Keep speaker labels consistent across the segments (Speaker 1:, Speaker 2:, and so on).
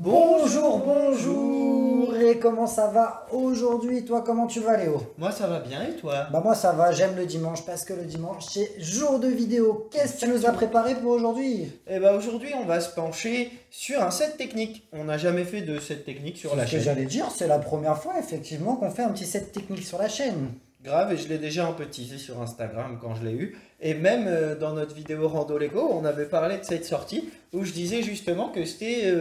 Speaker 1: Bonjour, bonjour. Et comment ça va aujourd'hui? Toi, comment tu vas, Léo?
Speaker 2: Moi ça va bien et toi?
Speaker 1: Bah moi ça va, j'aime le dimanche parce que le dimanche c'est jour de vidéo. Qu'est-ce que tu nous as préparé pour aujourd'hui?
Speaker 2: Eh ben aujourd'hui on va se pencher sur un set technique. On n'a jamais fait de set technique sur la
Speaker 1: Ce que
Speaker 2: chaîne.
Speaker 1: j'allais dire, c'est la première fois effectivement qu'on fait un petit set technique sur la chaîne.
Speaker 2: Grave, et je l'ai déjà un peu teasé sur Instagram quand je l'ai eu. Et même dans notre vidéo Rando Lego, on avait parlé de cette sortie où je disais justement que c'était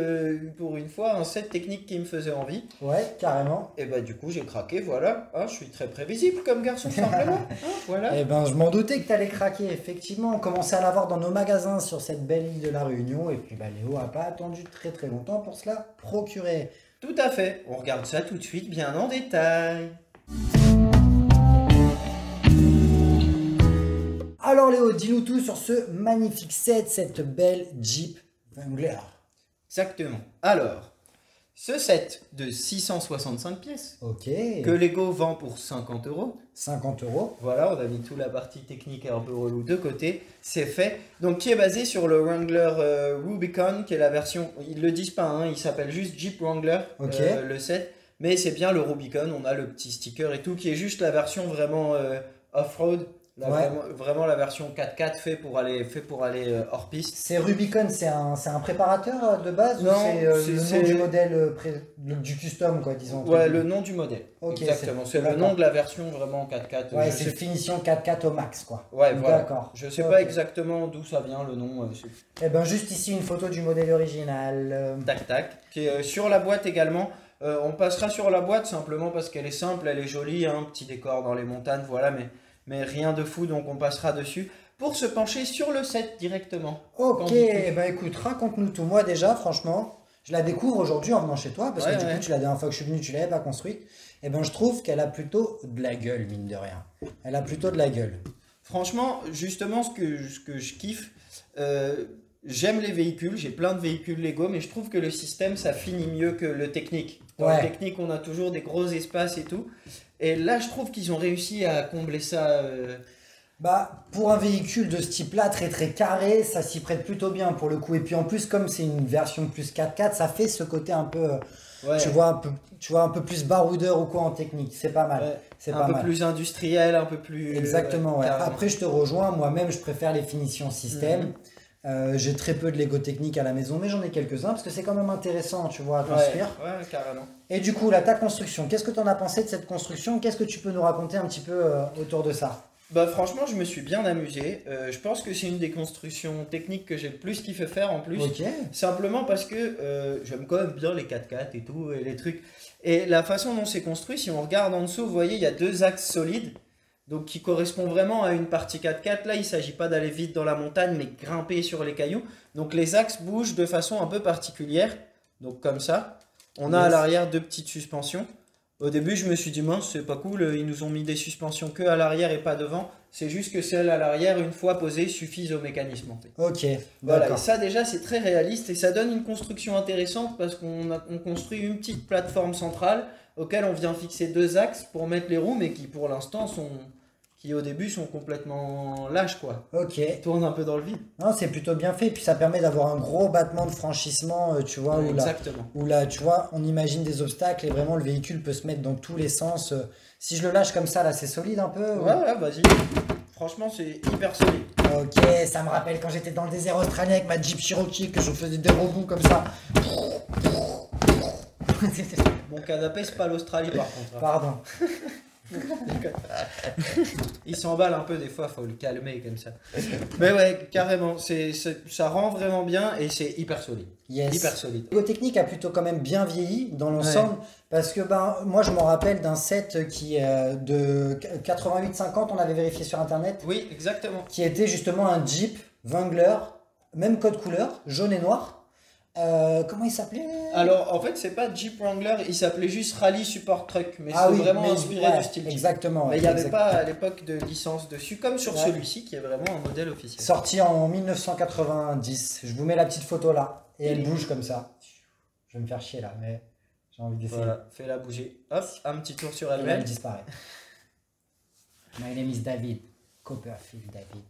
Speaker 2: pour une fois un set technique qui me faisait envie.
Speaker 1: Ouais, carrément.
Speaker 2: Et bah du coup j'ai craqué, voilà. Ah, je suis très prévisible comme garçon simplement. Voilà.
Speaker 1: Eh ben je m'en doutais que t'allais craquer, effectivement. On commençait à l'avoir dans nos magasins sur cette belle île de la Réunion. Et puis bah Léo a pas attendu très longtemps pour se la procurer.
Speaker 2: Tout à fait. On regarde ça tout de suite bien en détail.
Speaker 1: Alors Léo, dis-nous tout sur ce magnifique set, cette belle Jeep Wrangler.
Speaker 2: Exactement. Alors, ce set de 665 pièces
Speaker 1: Ok.
Speaker 2: que Lego vend pour 50 €.
Speaker 1: 50 €.
Speaker 2: Voilà, on a mis toute la partie technique et un peu relou de côté. C'est fait. Donc, qui est basé sur le Wrangler Rubicon, qui est la version. Ils le disent pas, hein, il s'appelle juste Jeep Wrangler,
Speaker 1: Ok.
Speaker 2: le set. Mais c'est bien le Rubicon. On a le petit sticker et tout, qui est juste la version vraiment off-road.
Speaker 1: Ouais.
Speaker 2: Vraiment la version 4x4 fait pour aller hors piste.
Speaker 1: C'est Rubicon, c'est un préparateur de base
Speaker 2: Non,
Speaker 1: ou c'est le
Speaker 2: c'est-
Speaker 1: nom du modèle du custom, quoi, disons. entre
Speaker 2: Ouais,
Speaker 1: guillemets.
Speaker 2: le nom du modèle.
Speaker 1: Ok,
Speaker 2: Exactement. C'est le
Speaker 1: d'accord.
Speaker 2: nom de la version vraiment 4x4.
Speaker 1: Ouais,
Speaker 2: Je
Speaker 1: c'est
Speaker 2: sais-
Speaker 1: finition 4x4 au max, quoi.
Speaker 2: Ouais, voilà.
Speaker 1: D'accord.
Speaker 2: Je sais
Speaker 1: Ok.
Speaker 2: pas exactement d'où ça vient le nom.
Speaker 1: Eh ben juste ici une photo du modèle original.
Speaker 2: Tac tac. Qui est sur la boîte également. On passera sur la boîte simplement parce qu'elle est simple, elle est jolie, hein, petit décor dans les montagnes, voilà, mais rien de fou, donc on passera dessus pour se pencher sur le set directement.
Speaker 1: Ok,
Speaker 2: Qu'en dis-tu?
Speaker 1: eh ben écoute, raconte-nous tout. Moi déjà, franchement, je la découvre aujourd'hui en venant chez toi, parce
Speaker 2: Ouais,
Speaker 1: que du
Speaker 2: ouais.
Speaker 1: coup, la dernière fois que je suis venu, tu l'avais pas construite. Eh ben je trouve qu'elle a plutôt de la gueule, mine de rien. Elle a plutôt de la gueule.
Speaker 2: Franchement, justement, ce que je kiffe, j'aime les véhicules, j'ai plein de véhicules Lego, mais je trouve que le système, ça finit mieux que le technique. Dans
Speaker 1: Ouais.
Speaker 2: le technique, on a toujours des gros espaces et tout. Et là, je trouve qu'ils ont réussi à combler ça.
Speaker 1: Bah, pour un véhicule de ce type-là, très carré, ça s'y prête plutôt bien pour le coup. Et puis en plus, comme c'est une version plus 4x4, ça fait ce côté un peu,
Speaker 2: Ouais,
Speaker 1: tu vois un peu plus baroudeur ou quoi en technique. C'est pas mal.
Speaker 2: ouais.
Speaker 1: C'est
Speaker 2: Un
Speaker 1: pas
Speaker 2: peu
Speaker 1: mal.
Speaker 2: plus industriel, un peu plus.
Speaker 1: Exactement, ouais.
Speaker 2: carrément.
Speaker 1: Après, je te rejoins. Moi-même, je préfère les finitions système. J'ai très peu de Lego technique à la maison, mais j'en ai quelques-uns parce que c'est quand même intéressant, tu vois, à construire.
Speaker 2: Ouais, carrément.
Speaker 1: Et du coup, là, ta construction, qu'est-ce que tu en as pensé de cette construction? Qu'est-ce que tu peux nous raconter un petit peu autour de ça?
Speaker 2: Bah franchement, je me suis bien amusé. Je pense que c'est une des constructions techniques que j'ai le plus kiffé faire en plus.
Speaker 1: Ok.
Speaker 2: Simplement parce que j'aime quand même bien les 4x4 et tout, et les trucs. Et la façon dont c'est construit, si on regarde en dessous, vous voyez, il y a deux axes solides. Donc qui correspond vraiment à une partie 4x4. Là, il ne s'agit pas d'aller vite dans la montagne, mais grimper sur les cailloux. Donc les axes bougent de façon un peu particulière. Donc comme ça. On a à
Speaker 1: Yes.
Speaker 2: l'arrière deux petites suspensions. Au début, je me suis dit, mince, c'est pas cool, ils nous ont mis des suspensions que à l'arrière et pas devant. C'est juste que celles à l'arrière, une fois posées, suffisent au mécanisme en fait.
Speaker 1: Ok,
Speaker 2: Voilà, et
Speaker 1: d'accord.
Speaker 2: ça déjà c'est très réaliste et ça donne une construction intéressante parce on construit une petite plateforme centrale auquel on vient fixer deux axes pour mettre les roues, mais qui pour l'instant qui au début sont complètement lâches quoi.
Speaker 1: Ok.
Speaker 2: Ils tournent un peu dans le vide.
Speaker 1: Non, c'est plutôt bien fait. Puis ça permet d'avoir un gros battement de franchissement, tu vois,
Speaker 2: Exactement.
Speaker 1: où là, tu vois, on imagine des obstacles et vraiment le véhicule peut se mettre dans tous les sens. Si je le lâche comme ça, là, c'est solide un peu.
Speaker 2: Ouais, vas-y. Franchement, c'est hyper solide.
Speaker 1: Ok, ça me rappelle quand j'étais dans le désert australien avec ma Jeep Cherokee que je faisais des rebonds comme ça.
Speaker 2: Mon canapé, c'est pas l'Australie par contre, hein.
Speaker 1: Pardon.
Speaker 2: Il s'emballe un peu des fois, faut le calmer comme ça. Mais ouais, carrément, ça rend vraiment bien et c'est hyper solide.
Speaker 1: Yes.
Speaker 2: Hyper solide.
Speaker 1: Lego Technique a plutôt quand même bien vieilli dans l'ensemble parce que ben moi je m'en rappelle d'un set qui de 88-50, on avait vérifié sur internet,
Speaker 2: Oui, exactement.
Speaker 1: qui était justement un Jeep Wrangler, même code couleur, jaune et noir. Comment il s'appelait?
Speaker 2: Alors, en fait, c'est pas Jeep Wrangler, il s'appelait juste Rally Support Truck, mais
Speaker 1: Ah
Speaker 2: c'est
Speaker 1: oui,
Speaker 2: vraiment
Speaker 1: mais
Speaker 2: inspiré
Speaker 1: ouais,
Speaker 2: du style Jeep.
Speaker 1: exactement.
Speaker 2: Mais
Speaker 1: Ouais,
Speaker 2: il n'y avait
Speaker 1: exact.
Speaker 2: pas à l'époque de licence dessus, comme sur
Speaker 1: Ouais.
Speaker 2: celui-ci qui est vraiment un modèle officiel.
Speaker 1: Sorti en 1990. Je vous mets la petite photo là et elle bouge comme ça. Je vais me faire chier là, mais j'ai envie d'essayer.
Speaker 2: Voilà, fais-la bouger. Hop, un petit tour sur
Speaker 1: Et là, elle
Speaker 2: elle-même.
Speaker 1: disparaît. My name is David. Copperfield David.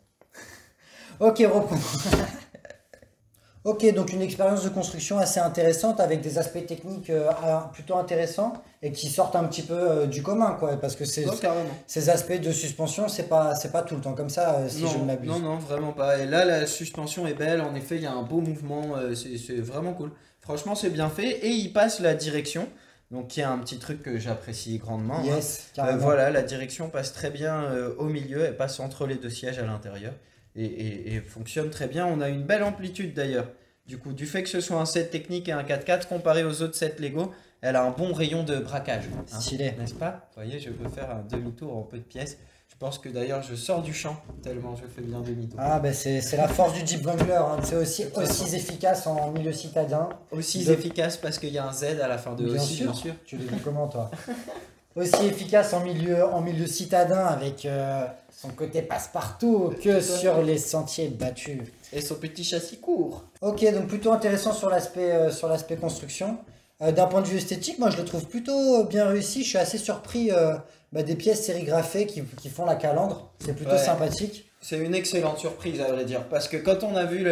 Speaker 1: Ok, reprends. Ok, donc une expérience de construction assez intéressante avec des aspects techniques plutôt intéressants et qui sortent un petit peu du commun, quoi. Parce que
Speaker 2: Oh, carrément.
Speaker 1: ces aspects de suspension, c'est pas tout le temps comme ça, si je ne
Speaker 2: Non, non,
Speaker 1: m'abuse.
Speaker 2: non, vraiment pas. Et là, la suspension est belle. En effet, il y a un beau mouvement. C'est vraiment cool. Franchement, c'est bien fait. Et il passe la direction. Donc, qui est un petit truc que j'apprécie grandement, hein.
Speaker 1: Yes, carrément.
Speaker 2: Voilà, la direction passe très bien au milieu. Elle passe entre les deux sièges à l'intérieur. Et fonctionne très bien. On a une belle amplitude d'ailleurs. Du coup, du fait que ce soit un set technique et un 4x4 comparé aux autres sets Lego, elle a un bon rayon de braquage, hein,
Speaker 1: Stylé.
Speaker 2: n'est-ce pas? Vous voyez, je peux faire un demi-tour en peu de pièces. Je pense que d'ailleurs je sors du champ tellement je fais bien demi-tour.
Speaker 1: Ah, ben c'est la force du Jeep Wrangler, hein. C'est
Speaker 2: Toute façon.
Speaker 1: aussi efficace en milieu citadin.
Speaker 2: Aussi
Speaker 1: De-
Speaker 2: efficace parce qu'il y a un Z à la fin de
Speaker 1: Bien
Speaker 2: aussi,
Speaker 1: sûr.
Speaker 2: bien sûr.
Speaker 1: Tu le dis comment, toi? Aussi efficace en milieu citadin avec son côté passe-partout que
Speaker 2: à
Speaker 1: sur
Speaker 2: fait.
Speaker 1: les sentiers battus.
Speaker 2: Et son petit châssis court.
Speaker 1: Ok, donc plutôt intéressant sur l'aspect construction. D'un point de vue esthétique, moi je le trouve plutôt bien réussi. Je suis assez surpris des pièces sérigraphées qui font la calandre. C'est plutôt
Speaker 2: Ouais.
Speaker 1: sympathique.
Speaker 2: C'est une excellente surprise à vrai dire. Parce que quand on a vu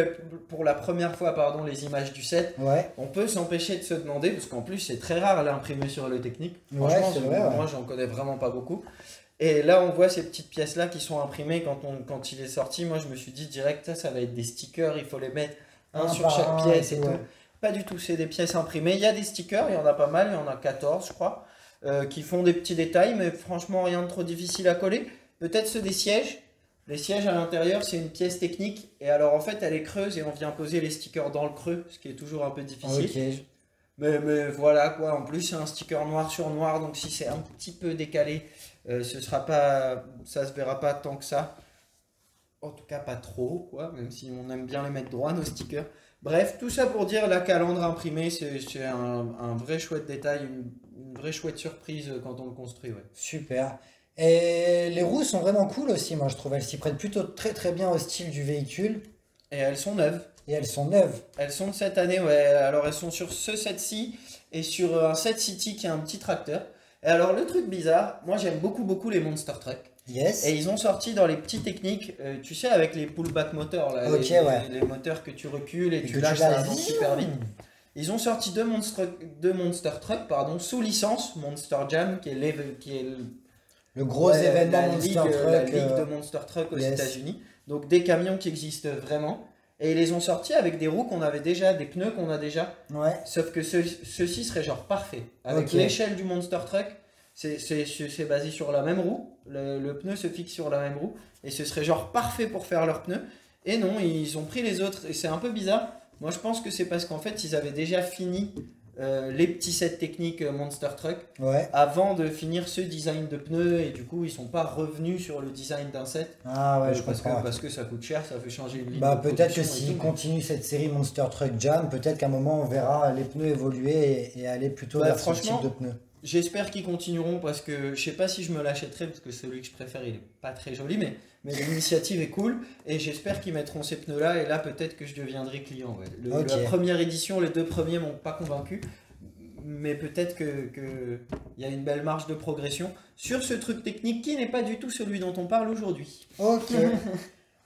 Speaker 2: pour la première fois pardon, les images du set,
Speaker 1: Ouais,
Speaker 2: on peut s'empêcher de se demander, parce qu'en plus c'est très rare à l'imprimer sur le technique.
Speaker 1: Ouais,
Speaker 2: Franchement,
Speaker 1: c'est vrai, ouais.
Speaker 2: moi j'en connais vraiment pas beaucoup. Et là on voit ces petites pièces là qui sont imprimées quand il est sorti. Moi je me suis dit direct, ça va être des stickers, il faut les mettre un sur
Speaker 1: par
Speaker 2: chaque
Speaker 1: un,
Speaker 2: pièce et
Speaker 1: ouais.
Speaker 2: tout. Pas du tout, c'est des pièces imprimées. Il y a des stickers, il y en a pas mal, il y en a 14 je crois, qui font des petits détails, mais franchement rien de trop difficile à coller. Peut-être ceux des sièges. Les sièges à l'intérieur, c'est une pièce technique. Et alors, en fait, elle est creuse et on vient poser les stickers dans le creux, ce qui est toujours un peu difficile.
Speaker 1: Ok.
Speaker 2: Mais voilà quoi. En plus, c'est un sticker noir sur noir. Donc, si c'est un petit peu décalé, ce sera pas, ça se verra pas tant que ça. En tout cas, pas trop, quoi. Même si on aime bien les mettre droit, nos stickers. Bref, tout ça pour dire la calandre imprimée, c'est un vrai chouette détail, une vraie chouette surprise quand on le construit, ouais.
Speaker 1: Super. Et les roues sont vraiment cool aussi, moi je trouve. Elles s'y prêtent plutôt très très bien au style du véhicule.
Speaker 2: Et elles sont neuves.
Speaker 1: Et elles sont neuves.
Speaker 2: Elles sont de cette année, ouais. Alors elles sont sur ce set-ci et sur un set City qui est un petit tracteur. Et alors le truc bizarre, moi j'aime beaucoup les Monster Truck.
Speaker 1: Yes.
Speaker 2: Et ils ont sorti dans les petits techniques, tu sais, avec les pullback moteurs, là,
Speaker 1: Ok, ouais.
Speaker 2: les moteurs que tu recules et
Speaker 1: Et
Speaker 2: tu
Speaker 1: que
Speaker 2: lâches,
Speaker 1: tu
Speaker 2: ça
Speaker 1: l'as
Speaker 2: avance super vite. Ils ont sorti deux Monster Truck pardon, sous licence, Monster Jam, qui est
Speaker 1: Le gros
Speaker 2: ouais,
Speaker 1: événement
Speaker 2: la
Speaker 1: Monster
Speaker 2: ligue,
Speaker 1: Truck.
Speaker 2: la ligue de Monster Truck aux
Speaker 1: yes.
Speaker 2: États-Unis. Donc des camions qui existent vraiment. Et ils les ont sortis avec des roues qu'on avait déjà, des pneus qu'on a déjà.
Speaker 1: Ouais.
Speaker 2: Sauf que ceux-ci seraient genre parfaits. Avec
Speaker 1: Ok.
Speaker 2: l'échelle du Monster Truck, c'est basé sur la même roue. Le pneu se fixe sur la même roue. Et ce serait genre parfait pour faire leurs pneus. Et non, ils ont pris les autres. Et c'est un peu bizarre. Moi, je pense que c'est parce qu'en fait, ils avaient déjà fini les petits sets techniques Monster Truck
Speaker 1: Ouais.
Speaker 2: avant de finir ce design de pneus. Et du coup, ils sont pas revenus sur le design d'un set.
Speaker 1: Ah ouais, je comprends.
Speaker 2: Parce que ça coûte cher, ça fait changer une ligne
Speaker 1: Bah
Speaker 2: de
Speaker 1: peut-être que
Speaker 2: production et
Speaker 1: s'ils
Speaker 2: tout.
Speaker 1: continuent cette série Monster Truck Jam, peut-être qu'à un moment on verra les pneus évoluer et aller plutôt
Speaker 2: Bah,
Speaker 1: vers ce type
Speaker 2: franchement,
Speaker 1: de pneus.
Speaker 2: j'espère qu'ils continueront parce que je sais pas si je me l'achèterai parce que celui que je préfère il est pas très joli mais l'initiative est cool et j'espère qu'ils mettront ces pneus là et là peut-être que je deviendrai client. Ouais.
Speaker 1: Ok.
Speaker 2: La première édition, les deux premiers m'ont pas convaincu mais peut-être il y a une belle marge de progression sur ce truc technique qui n'est pas du tout celui dont on parle aujourd'hui.
Speaker 1: Ok.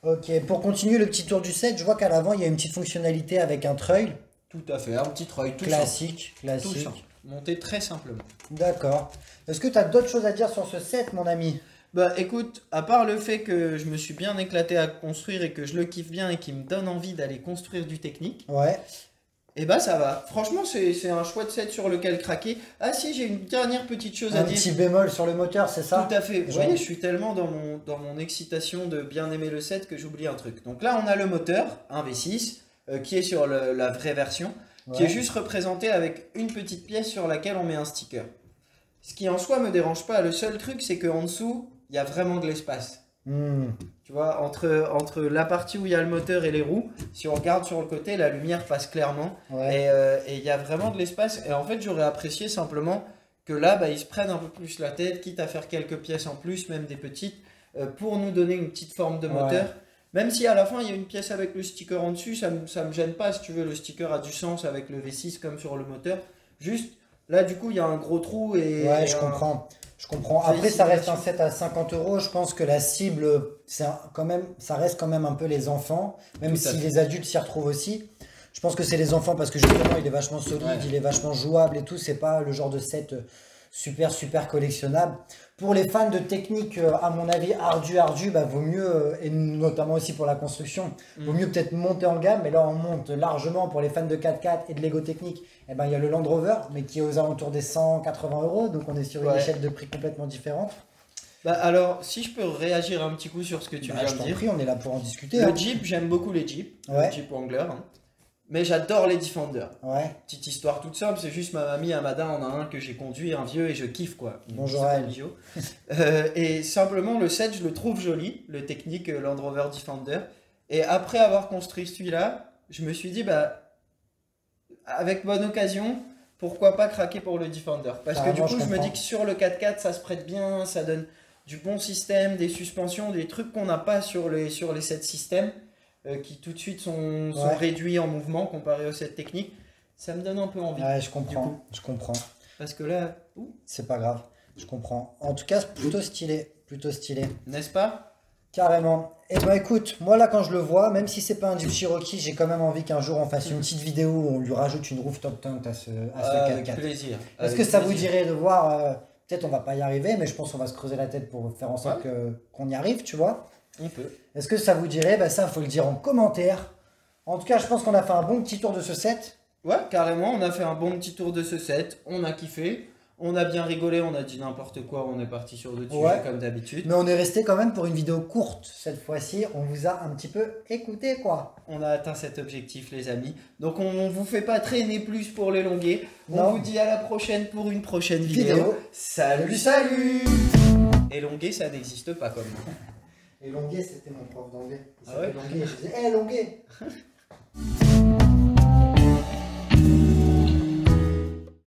Speaker 1: Ok. Pour continuer le petit tour du set, je vois qu'à l'avant il y a une petite fonctionnalité avec un treuil
Speaker 2: Tout à fait, un petit treuil tout
Speaker 1: classique.
Speaker 2: simple. Tout
Speaker 1: Classique.
Speaker 2: simple. Monté très simplement.
Speaker 1: D'accord. Est-ce que tu as d'autres choses à dire sur ce set, mon ami?
Speaker 2: Bah écoute, à part le fait que je me suis bien éclaté à construire et que je le kiffe bien et qui me donne envie d'aller construire du technique,
Speaker 1: Ouais.
Speaker 2: et bah ça va. Franchement, c'est un chouette set sur lequel craquer. Ah si, j'ai une dernière petite chose à
Speaker 1: Un
Speaker 2: dire.
Speaker 1: petit bémol sur le moteur, c'est ça?
Speaker 2: Tout à fait. Vous
Speaker 1: Genre.
Speaker 2: voyez, je suis tellement dans mon excitation de bien aimer le set que j'oublie un truc. Donc là, on a le moteur, un V6, qui est sur la vraie version, qui
Speaker 1: Ouais.
Speaker 2: est juste représenté avec une petite pièce sur laquelle on met un sticker. Ce qui en soi me dérange pas. Le seul truc, c'est qu'en dessous, il y a vraiment de l'espace.
Speaker 1: Hmm.
Speaker 2: Tu vois, entre la partie où il y a le moteur et les roues, si on regarde sur le côté, la lumière passe clairement.
Speaker 1: Ouais.
Speaker 2: Et il y a vraiment de l'espace. Et en fait, j'aurais apprécié simplement que là, bah, ils se prennent un peu plus la tête, quitte à faire quelques pièces en plus, même des petites, pour nous donner une petite forme de moteur.
Speaker 1: Ouais.
Speaker 2: Même si à la fin, il y a une pièce avec le sticker en dessus, ça me gêne pas. Si tu veux, le sticker a du sens avec le V6 comme sur le moteur. Juste, là, du coup, il y a un gros trou et...
Speaker 1: Ouais,
Speaker 2: et
Speaker 1: je
Speaker 2: un-
Speaker 1: comprends. Je comprends. Après, ça reste un
Speaker 2: Félicitations.
Speaker 1: set à 50 euros. Je pense que la cible, quand même, ça reste quand même un peu les enfants, même
Speaker 2: Tout à
Speaker 1: si
Speaker 2: fait.
Speaker 1: les adultes s'y retrouvent aussi. Je pense que c'est les enfants parce que justement il est vachement solide,
Speaker 2: Ouais.
Speaker 1: il est vachement jouable et tout. C'est pas le genre de set super collectionnable. Pour les fans de technique, à mon avis, ardu, bah, vaut mieux, et notamment aussi pour la construction, vaut mieux peut-être monter en gamme. Mais là, on monte largement pour les fans de 4x4 et de Lego Technique. Et ben, il y a le Land Rover, mais qui est aux alentours des 180 euros. Donc on est sur une
Speaker 2: Ouais.
Speaker 1: échelle de prix complètement différente.
Speaker 2: Bah alors, si je peux réagir un petit coup sur ce que tu
Speaker 1: Bah,
Speaker 2: viens
Speaker 1: je
Speaker 2: de
Speaker 1: t'en
Speaker 2: dire.
Speaker 1: prie, on est là pour en discuter.
Speaker 2: Le
Speaker 1: Hein.
Speaker 2: Jeep, j'aime beaucoup les Jeeps,
Speaker 1: Ouais.
Speaker 2: le Jeep Wrangler, hein. Mais j'adore les Defender.
Speaker 1: Ouais.
Speaker 2: Petite histoire toute simple, c'est juste ma mamie Amada en a un que j'ai conduit, un vieux, et je kiffe quoi.
Speaker 1: Bonjour
Speaker 2: C'est
Speaker 1: à
Speaker 2: pas
Speaker 1: elle.
Speaker 2: Bijou. Et simplement le set, je le trouve joli, le technique Land Rover Defender. Et après avoir construit celui-là, je me suis dit, bah, avec bonne occasion, pourquoi pas craquer pour le Defender? Parce que du
Speaker 1: Carrément,
Speaker 2: coup,
Speaker 1: je
Speaker 2: je me
Speaker 1: comprends.
Speaker 2: dis que sur le 4x4, ça se prête bien, ça donne du bon système, des suspensions, des trucs qu'on n'a pas sur les 7 systèmes, qui tout de suite sont
Speaker 1: Ouais.
Speaker 2: réduits en mouvement comparé aux 7 techniques. Ça me donne un peu envie.
Speaker 1: Ouais, je
Speaker 2: Du coup.
Speaker 1: comprends. Je comprends.
Speaker 2: Parce que là,
Speaker 1: C'est pas grave. Je comprends. En tout cas, c'est plutôt stylé. Plutôt stylé.
Speaker 2: n'est-ce pas?
Speaker 1: Carrément. Et ben écoute, moi là quand je le vois, même si c'est pas un Jeep Cherokee, j'ai quand même envie qu'un jour on fasse une petite vidéo où on lui rajoute une rooftop tent à ce
Speaker 2: Avec
Speaker 1: 4x4.
Speaker 2: plaisir.
Speaker 1: Est-ce
Speaker 2: Avec
Speaker 1: que ça vous
Speaker 2: plaisir.
Speaker 1: dirait de voir, peut-être on va pas y arriver, mais je pense qu'on va se creuser la tête pour faire en sorte qu'on y arrive, tu vois.
Speaker 2: On peut.
Speaker 1: Est-ce que ça vous dirait? Ben ça, faut le dire en commentaire. En tout cas, je pense qu'on a fait un bon petit tour de ce set.
Speaker 2: Ouais, carrément, on a fait un bon petit tour de ce set, on a kiffé, on a bien rigolé, on a dit n'importe quoi, on est parti sur d'autres
Speaker 1: Ouais.
Speaker 2: sujets comme d'habitude.
Speaker 1: Mais on est resté quand même pour une vidéo courte cette fois-ci. On vous a un petit peu écouté, quoi.
Speaker 2: On a atteint cet objectif, les amis. Donc on vous fait pas traîner plus pour l'élonguer. On
Speaker 1: Non.
Speaker 2: vous dit à la prochaine pour une prochaine vidéo.
Speaker 1: Vidéo.
Speaker 2: Salut, salut. Élonguer, ça n'existe pas comme nom.
Speaker 1: Et Longuet, c'était mon prof d'anglais. Il
Speaker 2: Ah ouais
Speaker 1: s'appelait Longuet. Je disais, hé Longuet